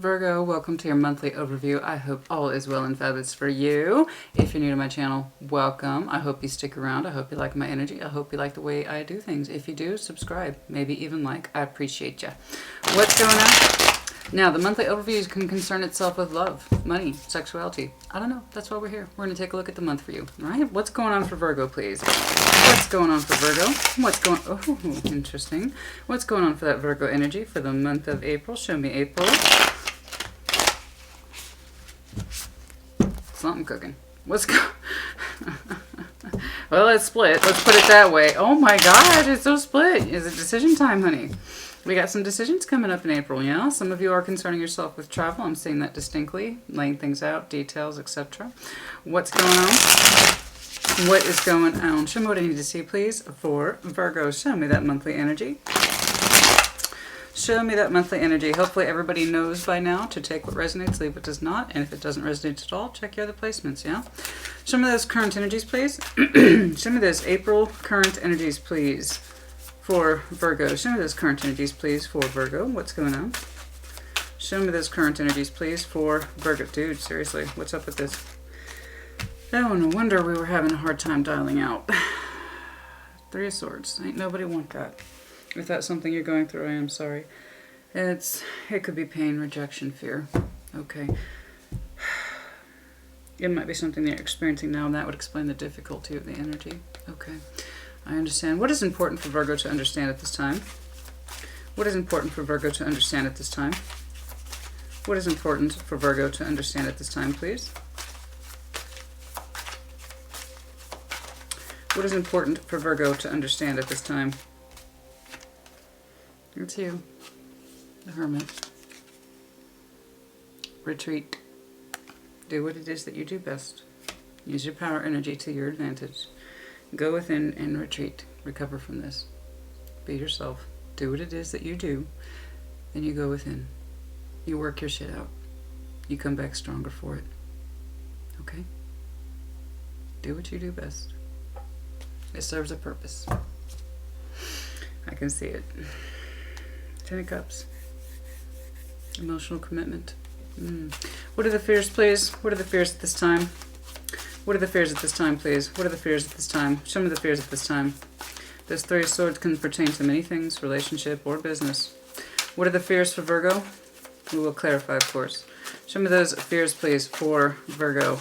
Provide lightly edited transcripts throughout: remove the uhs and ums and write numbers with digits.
Virgo, welcome to your monthly overview. I hope all is well and fabulous for you. If you're new to my channel, welcome. I hope you stick around. I hope you like my energy. I hope you like the way I do things. If you do, subscribe. Maybe even like. I appreciate you. What's going on? Now, the monthly overview can concern itself with love, money, sexuality. I don't know. That's why we're here. We're going to take a look at the month for you. All right? What's going on for Virgo, please? What's going on for Virgo? What's going... Oh, interesting. What's going on for that Virgo energy for the month of April? Show me April. Something cooking. What's going... Well, it's split. Let's put it that way. Oh my God, it's so split. Is it decision time, honey? We got some decisions coming up in April, yeah? Some of you are concerning yourself with travel. I'm seeing that distinctly. Laying things out, details, etc. What's going on? What is going on? Show me what I need to see, please, for Virgo. Show me that monthly energy. Show me that monthly energy. Hopefully everybody knows by now to take what resonates, leave what does not. And if it doesn't resonate at all, check your other placements, yeah? Show me those current energies, please. Show me those April current energies, please, for Virgo. Show me those current energies, please, for Virgo. What's going on? Show me those current energies, please, for Virgo. Dude, seriously, what's up with this? Oh, no wonder we were having a hard time dialing out. Three of Swords. Ain't nobody want that. If that's something you're going through, I am sorry. It could be pain, rejection, fear. Okay. It might be something that you're experiencing now, and that would explain the difficulty of the energy. Okay. I understand. What is important for Virgo to understand at this time? What is important for Virgo to understand at this time? What is important for Virgo to understand at this time, please? What is important for Virgo to understand at this time? It's you, the Hermit. Retreat. Do what it is that you do best. Use your power energy to your advantage. Go within and retreat. Recover from this. Be yourself. Do what it is that you do. Then you go within. You work your shit out. You come back stronger for it. Okay? Do what you do best. It serves a purpose. I can see it. 10 of Cups. Emotional commitment. What are the fears, please? What are the fears at this time? What are the fears at this time, please? What are the fears at this time? Show me the fears at this time. This Three of Swords can pertain to many things, relationship or business. What are the fears for Virgo? We will clarify, of course. Show me those fears, please, for Virgo.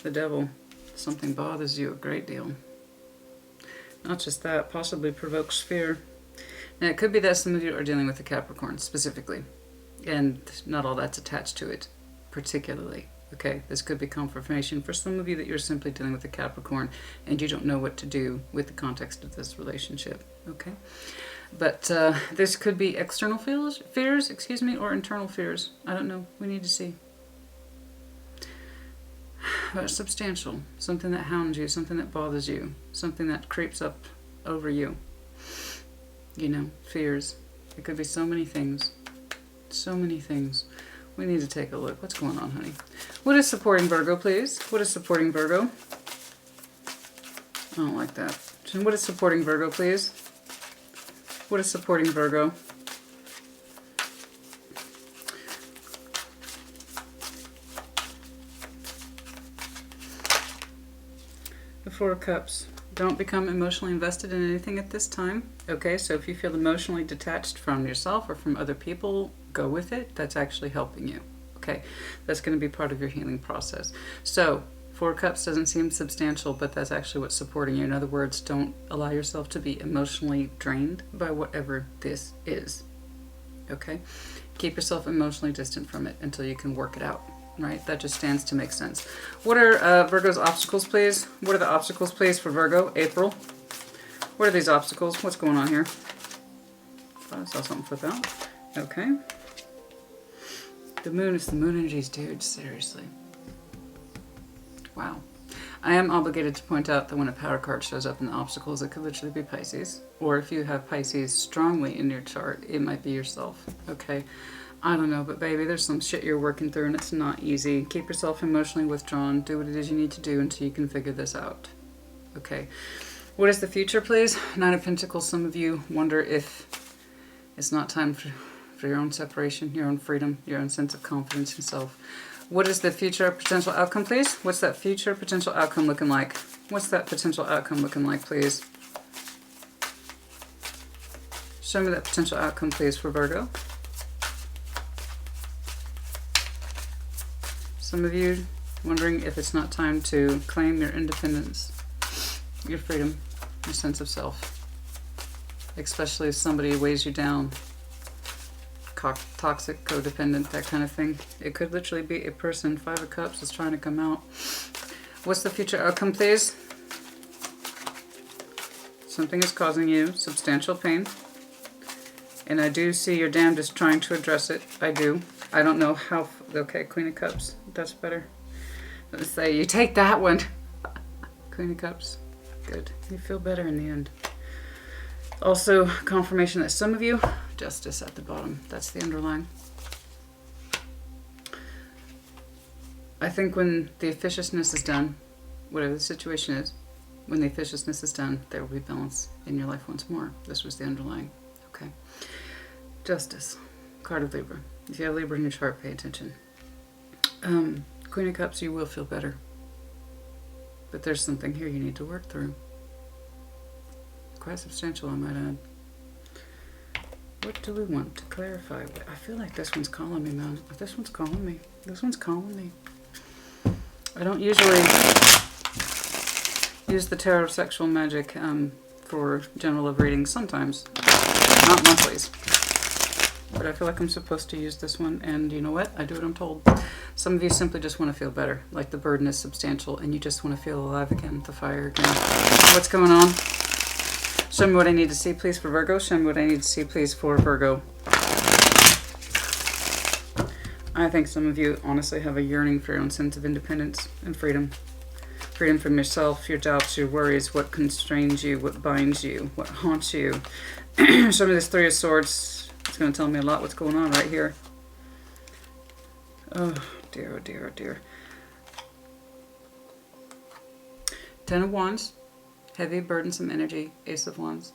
The Devil. Something bothers you a great deal. Not just that, possibly provokes fear. Now, it could be that some of you are dealing with the Capricorn specifically, and not all that's attached to it particularly. Okay, this could be confirmation for some of you that you're simply dealing with the Capricorn and you don't know what to do with the context of this relationship. Okay, but this could be external fears, or internal fears. I don't know. We need to see. But substantial, something that hounds you, something that bothers you, something that creeps up over you. You know, fears. It could be so many things. So many things. We need to take a look. What's going on, honey? What is supporting Virgo, please? What is supporting Virgo? I don't like that. What is supporting Virgo, please? What is supporting Virgo? The Four of Cups. Don't become emotionally invested in anything at this time. Okay, so if you feel emotionally detached from yourself or from other people, go with it. That's actually helping you. Okay, that's going to be part of your healing process. So, Four of Cups doesn't seem substantial, but that's actually what's supporting you. In other words, don't allow yourself to be emotionally drained by whatever this is. Okay, keep yourself emotionally distant from it until you can work it out. Right, that just stands to make sense. What are Virgo's obstacles, please? What are the obstacles, please, for Virgo? April. What are these obstacles? What's going on here? I saw something flip out. Okay. The moon is the moon energies, dude. Seriously. Wow. I am obligated to point out that when a power card shows up in the obstacles, it could literally be Pisces. Or if you have Pisces strongly in your chart, it might be yourself. Okay. I don't know, but baby, there's some shit you're working through and it's not easy. Keep yourself emotionally withdrawn. Do what it is you need to do until you can figure this out. Okay. What is the future, please? Nine of Pentacles. Some of you wonder if It's not time for your own separation, your own freedom, your own sense of confidence in self. What is the future potential outcome, please? What's that future potential outcome looking like? What's that potential outcome looking like, please? Show me that potential outcome, please, for Virgo. Some of you wondering if it's not time to claim your independence, your freedom, your sense of self. Especially if somebody weighs you down. Toxic, codependent, that kind of thing. It could literally be a person. 5 of Cups is trying to come out. What's the future outcome, please? Something is causing you substantial pain. And I do see your damnedest trying to address it. I do. I don't know how... Okay, Queen of Cups. That's better. Let's say you take that one. Queen of Cups. Good. You feel better in the end. Also, confirmation that some of you... Justice at the bottom. That's the underlying. I think when the officiousness is done, whatever the situation is, when the officiousness is done, there will be balance in your life once more. This was the underlying. Okay. Justice. Card of Libra. If you have Libra in your chart, pay attention. Queen of Cups, you will feel better. But there's something here you need to work through. Quite substantial, I might add. What do we want to clarify? I feel like this one's calling me, man. This one's calling me. This one's calling me. I don't usually use the tarot of sexual magic for general love readings. Sometimes. Not monthlies. But I feel like I'm supposed to use this one. And you know what? I do what I'm told. Some of you simply just want to feel better. Like the burden is substantial and you just want to feel alive again. The fire again. What's going on? Show me what I need to see, please, for Virgo. Show me what I need to see, please, for Virgo. I think some of you honestly have a yearning for your own sense of independence and freedom. Freedom from yourself, your doubts, your worries, what constrains you, what binds you, what haunts you. Show me this 3 of Swords. It's going to tell me a lot what's going on right here. Oh, dear, oh, dear, oh, dear. 10 of Wands. Heavy, burdensome energy, Ace of Wands.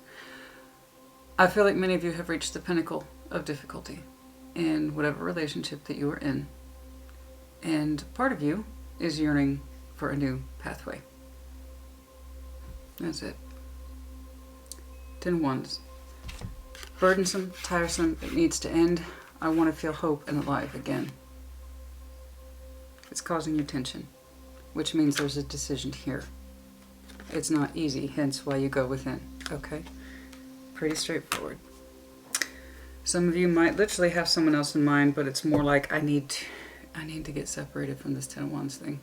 I feel like many of you have reached the pinnacle of difficulty in whatever relationship that you are in. And part of you is yearning for a new pathway. That's it. 10 of Wands. Burdensome, tiresome, it needs to end. I want to feel hope and alive again. It's causing you tension, which means there's a decision here. It's not easy, hence why you go within. Okay? Pretty straightforward. Some of you might literally have someone else in mind, but it's more like I need to get separated from this 10 of Wands thing.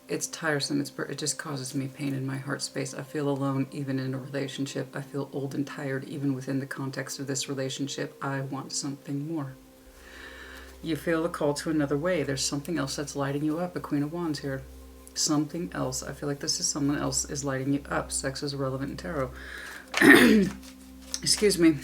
It's tiresome. It just causes me pain in my heart space. I feel alone even in a relationship. I feel old and tired even within the context of this relationship. I want something more. You feel the call to another way. There's something else that's lighting you up. A Queen of Wands here. Something else. I feel like this is someone else is lighting you up. Sex is relevant in tarot. Excuse me.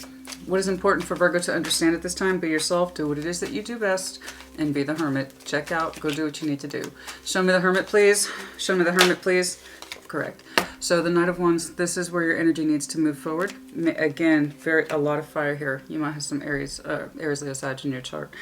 What is important for Virgo to understand at this time? Be yourself. Do what it is that you do best. And be the hermit. Check out. Go do what you need to do. Show me the hermit, please. Show me the hermit, please. Correct. So the Knight of Wands, this is where your energy needs to move forward. Again, a lot of fire here. You might have some Aries, Leo, Sag in your chart.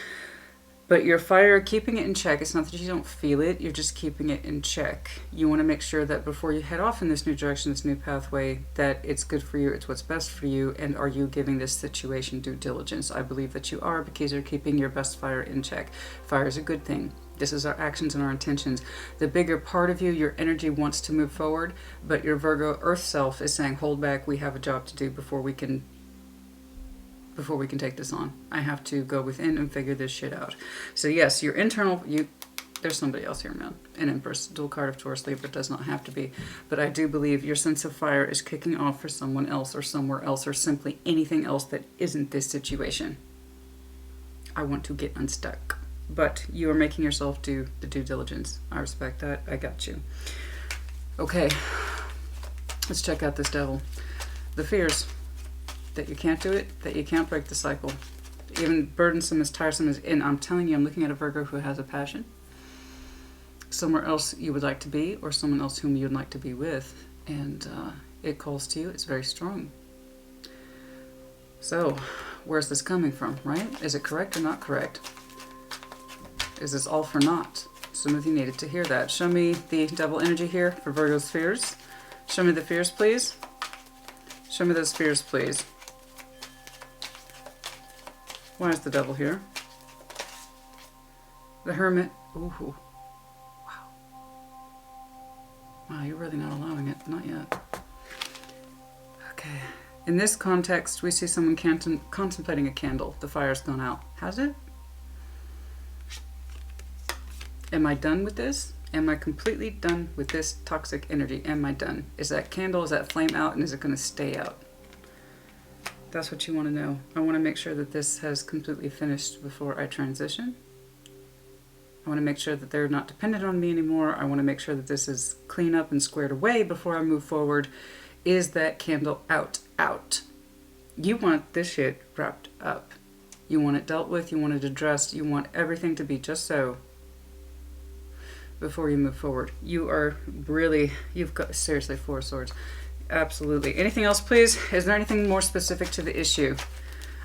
But your fire, keeping it in check. It's not that you don't feel it, you're just keeping it in check. You want to make sure that before you head off in this new direction, this new pathway, that it's good for you, it's what's best for you, and are you giving this situation due diligence? I believe that you are, because you're keeping your best fire in check. Fire is a good thing. This is our actions and our intentions. The bigger part of you, your energy wants to move forward, but your Virgo Earth self is saying, hold back, we have a job to do before we can take this on. I have to go within and figure this shit out. So yes, your internal, there's somebody else here, man. An Empress, dual card of Taurus, Libra, does not have to be. But I do believe your sense of fire is kicking off for someone else or somewhere else or simply anything else that isn't this situation. I want to get unstuck. But you are making yourself do the due diligence. I respect that. I got you. Okay. Let's check out this devil. The fears. That you can't do it, that you can't break the cycle. Even burdensome as tiresome as, and I'm telling you, I'm looking at a Virgo who has a passion. Somewhere else you would like to be, or someone else whom you'd like to be with. And it calls to you, it's very strong. So, where's this coming from, right? Is it correct or not correct? Is this all for naught? Some of you needed to hear that. Show me the double energy here for Virgo's fears. Show me the fears, please. Show me those fears, please. Why is the devil here? The Hermit. Ooh. Wow. Wow, you're really not allowing it. Not yet. Okay. In this context, we see someone contemplating a candle. The fire's gone out. Has it? Am I done with this? Am I completely done with this toxic energy? Am I done? Is that candle, is that flame out, and is it going to stay out? That's what you want to know. I want to make sure that this has completely finished before I transition. I want to make sure that they're not dependent on me anymore. I want to make sure that this is clean up and squared away before I move forward. Is that candle out? Out. You want this shit wrapped up. You want it dealt with. You want it addressed. You want everything to be just so before you move forward. You are really, you've got, seriously, 4 of Swords. Absolutely. Anything else, please? Is there anything more specific to the issue?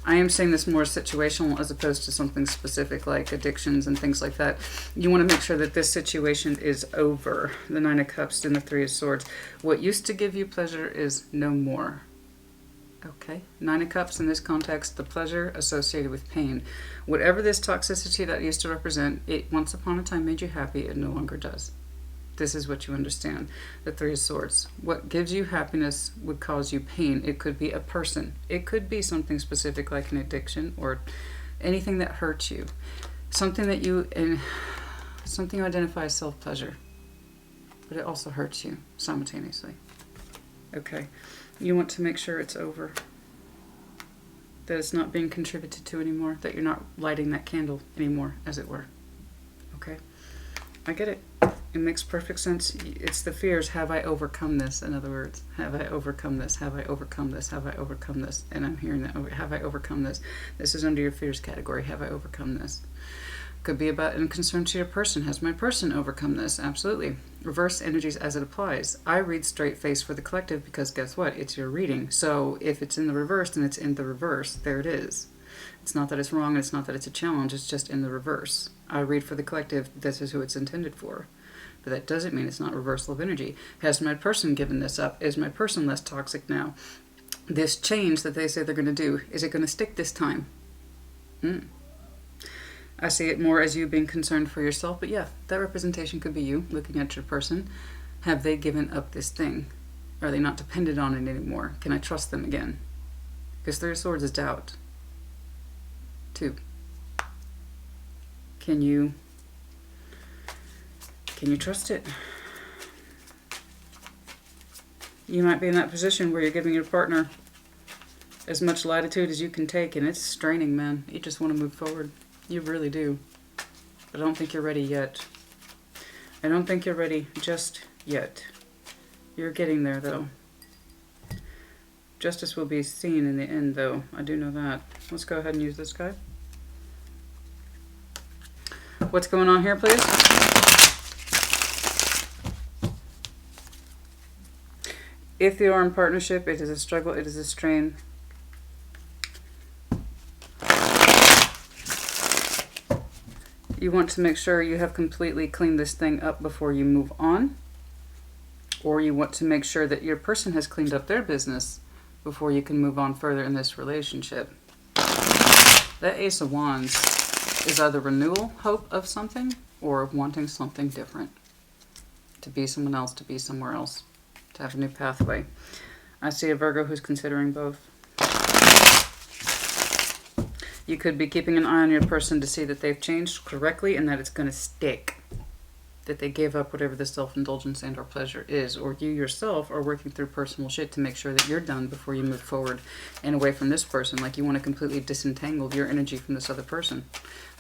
I am saying this more situational as opposed to something specific like addictions and things like that. You want to make sure that this situation is over. The 9 of Cups and the 3 of Swords. What used to give you pleasure is no more. Okay, 9 of Cups in this context, the pleasure associated with pain. Whatever this toxicity that used to represent, it once upon a time made you happy, it no longer does. This is what you understand. The 3 of Swords. What gives you happiness would cause you pain. It could be a person. It could be something specific like an addiction or anything that hurts you. Something that you identify as self-pleasure. But it also hurts you simultaneously. Okay. You want to make sure it's over. That it's not being contributed to anymore. That you're not lighting that candle anymore, as it were. Okay? I get it. It makes perfect sense. It's the fears. Have I overcome this? In other words, have I overcome this? Have I overcome this? Have I overcome this? And I'm hearing that. Have I overcome this? This is under your fears category. Have I overcome this? Could be about in concern to your person. Has my person overcome this? Absolutely. Reverse energies as it applies. I read straight face for the collective because guess what? It's your reading. So if it's in the reverse, then it's in the reverse. There it is. It's not that it's wrong. It's not that it's a challenge. It's just in the reverse. I read for the collective. This is who it's intended for. But that doesn't mean it's not reversal of energy. Has my person given this up? Is my person less toxic now? This change that they say they're going to do, is it going to stick this time? I see it more as you being concerned for yourself, but yeah, that representation could be you looking at your person. Have they given up this thing? Are they not dependent on it anymore? Can I trust them again? Because 3 of Swords is doubt. 2. Can you trust it? You might be in that position where you're giving your partner as much latitude as you can take, and it's straining, man. You just want to move forward. You really do. But I don't think you're ready yet. I don't think you're ready just yet. You're getting there, though. Justice will be seen in the end, though. I do know that. Let's go ahead and use this guy. What's going on here, please? If you are in partnership, it is a struggle, it is a strain. You want to make sure you have completely cleaned this thing up before you move on. Or you want to make sure that your person has cleaned up their business before you can move on further in this relationship. That Ace of Wands is either renewal, hope of something, or wanting something different. To be someone else, to be somewhere else. To have a new pathway. I see a Virgo who's considering both. You could be keeping an eye on your person to see that they've changed correctly and that it's going to stick. That they gave up whatever the self-indulgence and or pleasure is. Or you yourself are working through personal shit to make sure that you're done before you move forward and away from this person. Like you want to completely disentangle your energy from this other person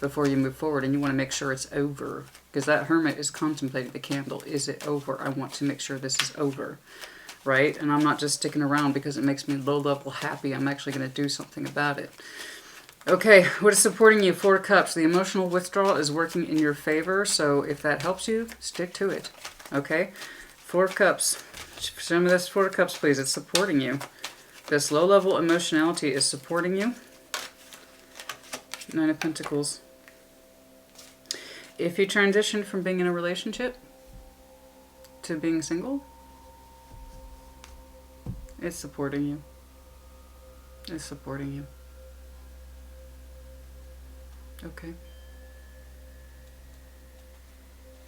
before you move forward. And you want to make sure it's over. Because that Hermit is contemplating the candle. Is it over? I want to make sure this is over. Right? And I'm not just sticking around because it makes me low level happy. I'm actually going to do something about it. Okay, what is supporting you? 4 Cups. The emotional withdrawal is working in your favor, so if that helps you, stick to it. Okay? 4 Cups. Show me this 4 Cups, please. It's supporting you. This low-level emotionality is supporting you. Nine of Pentacles. If you transition from being in a relationship to being single, it's supporting you. It's supporting you. Okay.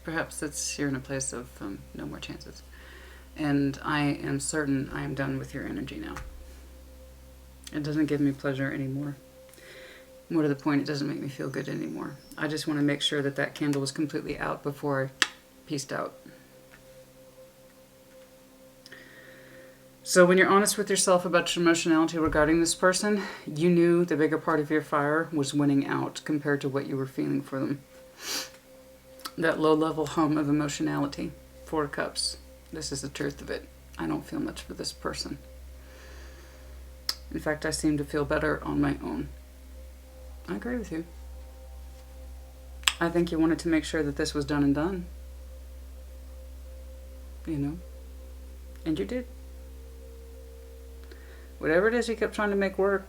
Perhaps it's you're in a place of no more chances. And I am certain I am done with your energy now. It doesn't give me pleasure anymore. More to the point, it doesn't make me feel good anymore. I just want to make sure that that candle was completely out before I peaced out. So when you're honest with yourself about your emotionality regarding this person, you knew the bigger part of your fire was winning out compared to what you were feeling for them. That low-level hum of emotionality. 4 of Cups. This is the truth of it. I don't feel much for this person. In fact, I seem to feel better on my own. I agree with you. I think you wanted to make sure that this was done and done. You know? And you did. Whatever it is you kept trying to make work,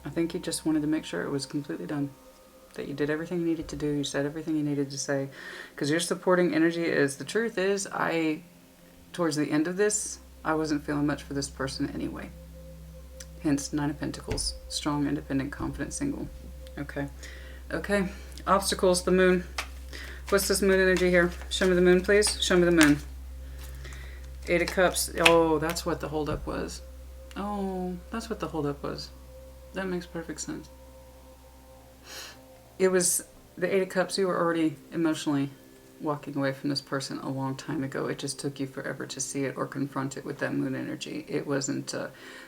I think you just wanted to make sure it was completely done. That you did everything you needed to do, you said everything you needed to say. Because your supporting energy is, the truth is, towards the end of this, I wasn't feeling much for this person anyway. Hence, 9 of Pentacles. Strong, independent, confident, single. Okay. Okay. Obstacles, the moon. What's this moon energy here? Show me the moon, please. Show me the moon. 8 of Cups. Oh, that's what the holdup was. Oh, that's what the holdup was. That makes perfect sense. It was the 8 of Cups. You were already emotionally walking away from this person a long time ago. It just took you forever to see it or confront it with that moon energy. It wasn't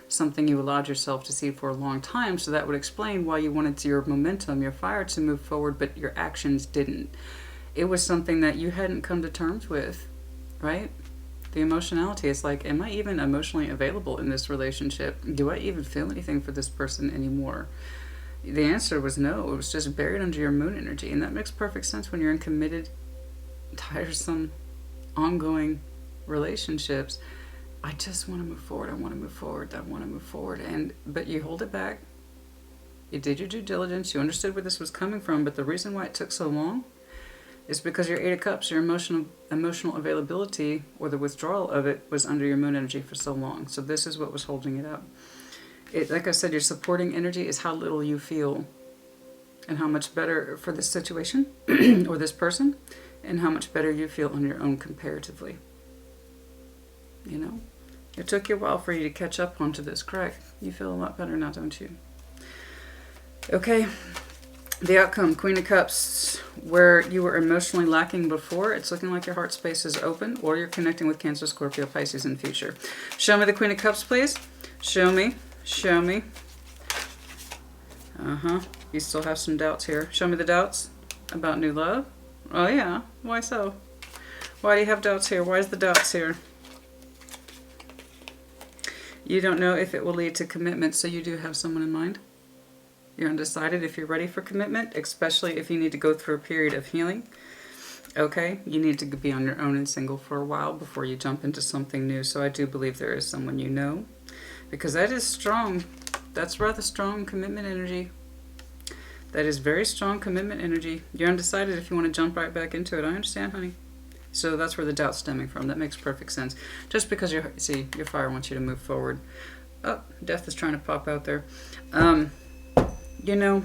something you allowed yourself to see for a long time, so that would explain why you wanted your momentum, your fire to move forward, but your actions didn't. It was something that you hadn't come to terms with, right? The emotionality is like, am I even emotionally available in this relationship? Do I even feel anything for this person anymore? The answer was no. It was just buried under your moon energy. And that makes perfect sense when you're in committed, tiresome, ongoing relationships. I just want to move forward. I want to move forward. I want to move forward. But you hold it back. You did your due diligence. You understood where this was coming from. But the reason why it took so long is because your 8 of Cups, your emotional availability, or the withdrawal of it, was under your moon energy for so long. So this is what was holding it up. Like I said, your supporting energy is how little you feel and how much better for this situation or this person, and how much better you feel on your own comparatively. You know? It took you a while for you to catch up onto this, correct? You feel a lot better now, don't you? Okay. The outcome, Queen of Cups, where you were emotionally lacking before, it's looking like your heart space is open, or you're connecting with Cancer, Scorpio, Pisces in the future. Show me the Queen of Cups, please. Show me. Show me. You still have some doubts here. Show me the doubts about new love. Oh yeah. Why so? Why do you have doubts here? Why is the doubts here? You don't know if it will lead to commitment, so you do have someone in mind. You're undecided if you're ready for commitment, especially if you need to go through a period of healing. Okay, you need to be on your own and single for a while before you jump into something new. So I do believe there is someone you know. Because that is strong. That's rather strong commitment energy. That is very strong commitment energy. You're undecided if you want to jump right back into it. I understand, honey. So that's where the doubt's stemming from. That makes perfect sense. Just because your fire wants you to move forward. Oh, death is trying to pop out there. You know,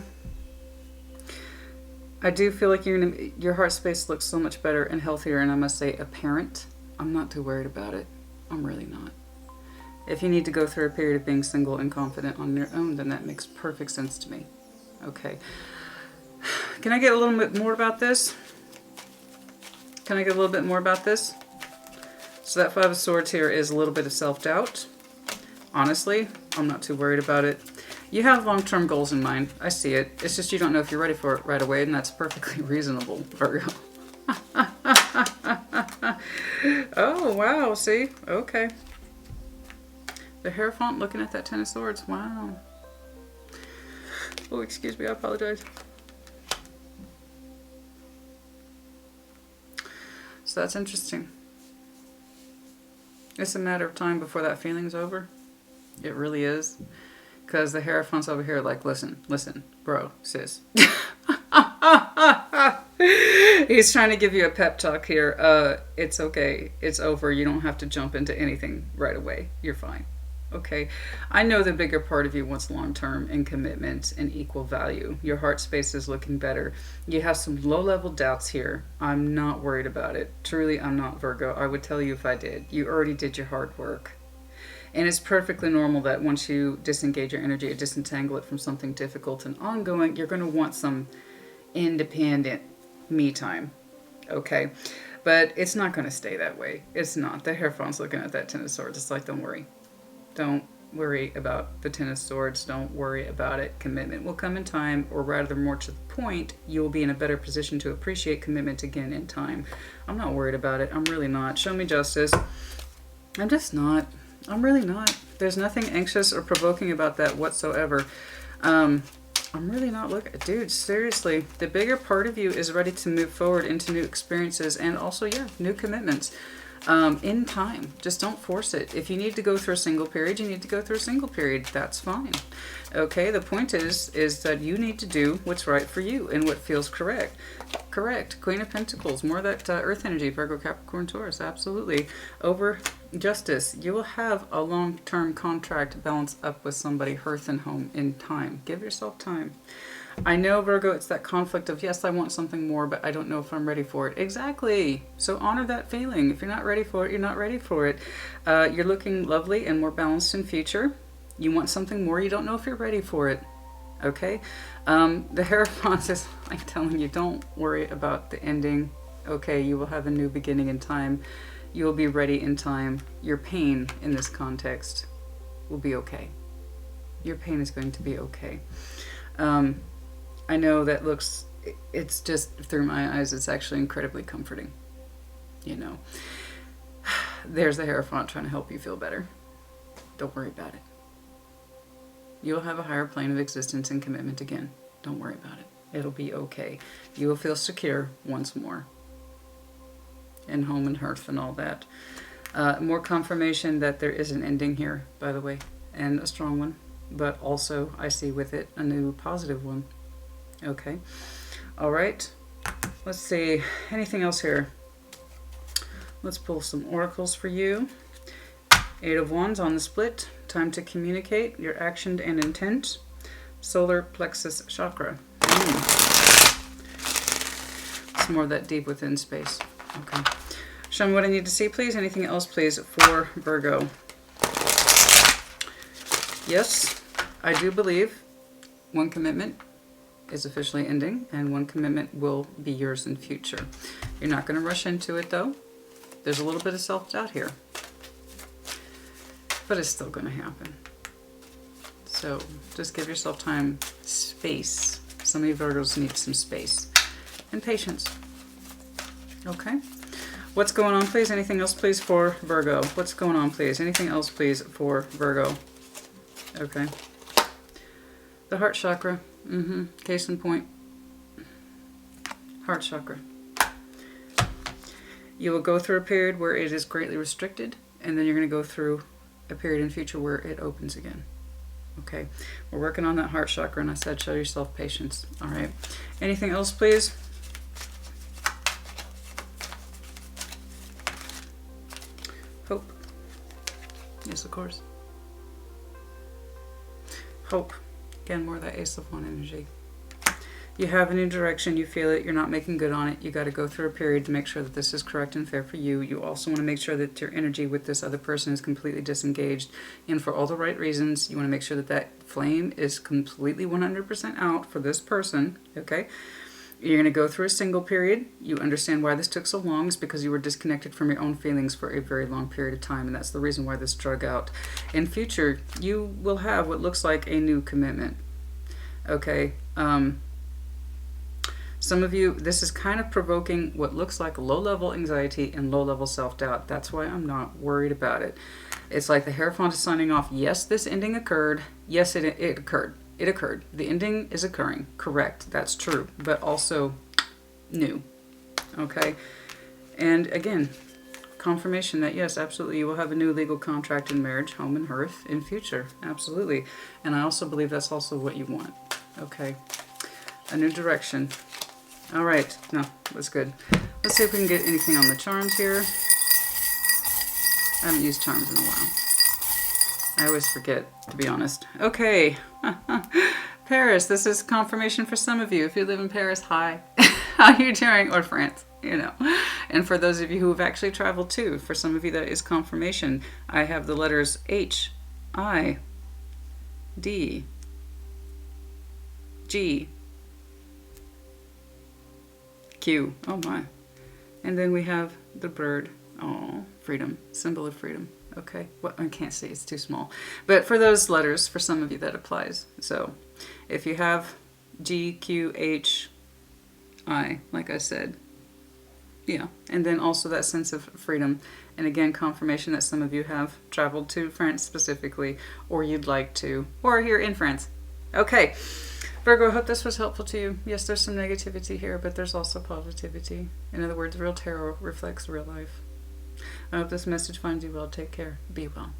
I do feel like your heart space looks so much better and healthier, and I must say apparent. I'm not too worried about it. I'm really not. If you need to go through a period of being single and confident on your own, then that makes perfect sense to me. Okay. Can I get a little bit more about this? Can I get a little bit more about this? So that 5 of Swords here is a little bit of self-doubt. Honestly, I'm not too worried about it. You have long-term goals in mind. I see it. It's just you don't know if you're ready for it right away, and that's perfectly reasonable, Virgo. Oh, wow. See? Okay. The Hierophant looking at that 10 of Swords. Wow. Oh, excuse me. I apologize. So that's interesting. It's a matter of time before that feeling's over. It really is. Because the Hierophant's over here like, listen, bro, sis. He's trying to give you a pep talk here. It's okay. It's over. You don't have to jump into anything right away. You're fine. Okay, I know the bigger part of you wants long-term and commitment and equal value. Your heart space is looking better. You have some low-level doubts here. I'm not worried about it. Truly, I'm not, Virgo. I would tell you if I did. You already did your hard work. And it's perfectly normal that once you disengage your energy or disentangle it from something difficult and ongoing, you're going to want some independent me time. Okay? But it's not going to stay that way. It's not. The Hierophant's looking at that Ten of Swords. It's like, don't worry. Don't worry about the Ten of Swords. Don't worry about it. Commitment will come in time, or rather more to the point, you will be in a better position to appreciate commitment again in time. I'm not worried about it. I'm really not. Show me justice. I'm just not. I'm really not. There's nothing anxious or provoking about that whatsoever. I'm really not looking. Dude, seriously. The bigger part of you is ready to move forward into new experiences and also, yeah, new commitments. In time. Just don't force it. If you need to go through a single period, you need to go through a single period. That's fine. Okay, the point is that you need to do what's right for you and what feels correct. Correct. Queen of Pentacles. More of that earth energy. Virgo, Capricorn, Taurus. Absolutely. Over justice. You will have a long-term contract balance up with somebody, hearth and home, in time. Give yourself time. I know, Virgo, it's that conflict of, yes, I want something more, but I don't know if I'm ready for it. Exactly. So honor that feeling. If you're not ready for it, you're not ready for it. You're looking lovely and more balanced in future. You want something more. You don't know if you're ready for it. Okay? The Hierophant is, I'm telling you, don't worry about the ending. Okay, you will have a new beginning in time. You will be ready in time. Your pain in this context will be okay. Your pain is going to be okay. I know that looks, it's just through my eyes, it's actually incredibly comforting. You know, there's the Hierophant trying to help you feel better. Don't worry about it. You'll have a higher plane of existence and commitment again. Don't worry about it. It'll be okay. You will feel secure once more. And home and hearth and all that. More confirmation that there is an ending here, by the way, and a strong one. But also, I see with it a new positive one. Okay. All right. Let's see. Anything else here? Let's pull some oracles for you. 8 of Wands on the split. Time to communicate your action and intent. Solar plexus chakra. Some more of that deep within space. Okay. Show me what I need to see, please. Anything else, please, for Virgo? Yes, I do believe one commitment is officially ending and one commitment will be yours in future. You're not going to rush into it, though. There's a little bit of self-doubt here, but it's still going to happen. So just give yourself time, space. Some of you Virgos need some space and patience. Okay. What's going on, please? Anything else, please, for Virgo? What's going on, please? Anything else, please, for Virgo? Okay. The heart chakra. Case in point. Heart chakra. You will go through a period where it is greatly restricted, and then you're going to go through a period in future where it opens again. Okay. We're working on that heart chakra, and I said show yourself patience. All right. Anything else, please? Hope. Yes, of course. Hope. Again, more of that Ace of Wands energy. You have a new direction. You feel it. You're not making good on it. You got to go through a period to make sure that this is correct and fair for you. You also want to make sure that your energy with this other person is completely disengaged. And for all the right reasons, you want to make sure that that flame is completely 100% out for this person. Okay? You're going to go through a single period. You understand why this took so long is because you were disconnected from your own feelings for a very long period of time, and that's the reason why this drug out. In future, you will have what looks like a new commitment. Okay? Some of you, this is kind of provoking what looks like low-level anxiety and low-level self-doubt. That's why I'm not worried about it. It's like the Hierophant is signing off. Yes, this ending occurred. Yes, it occurred. It occurred. The ending is occurring. Correct. That's true. But also new. Okay? And again, confirmation that yes, absolutely, you will have a new legal contract in marriage, home, and hearth in future. Absolutely. And I also believe that's also what you want. Okay. A new direction. All right. No, that's good. Let's see if we can get anything on the charms here. I haven't used charms in a while. I always forget, to be honest. Okay. Paris. This is confirmation for some of you. If you live in Paris, hi. How are you doing? Or France, you know. And for those of you who have actually traveled too, for some of you that is confirmation. I have the letters H, I, D, G, Q. Oh my. And then we have the bird. Oh, freedom. Symbol of freedom. Okay. Well, I can't see. It's too small. But for those letters, for some of you, that applies. So if you have G, Q, H, I, like I said. Yeah. And then also that sense of freedom. And again, confirmation that some of you have traveled to France specifically, or you'd like to, or you're in France. Okay. Virgo, I hope this was helpful to you. Yes, there's some negativity here, but there's also positivity. In other words, real tarot reflects real life. I hope this message finds you well. Take care. Be well.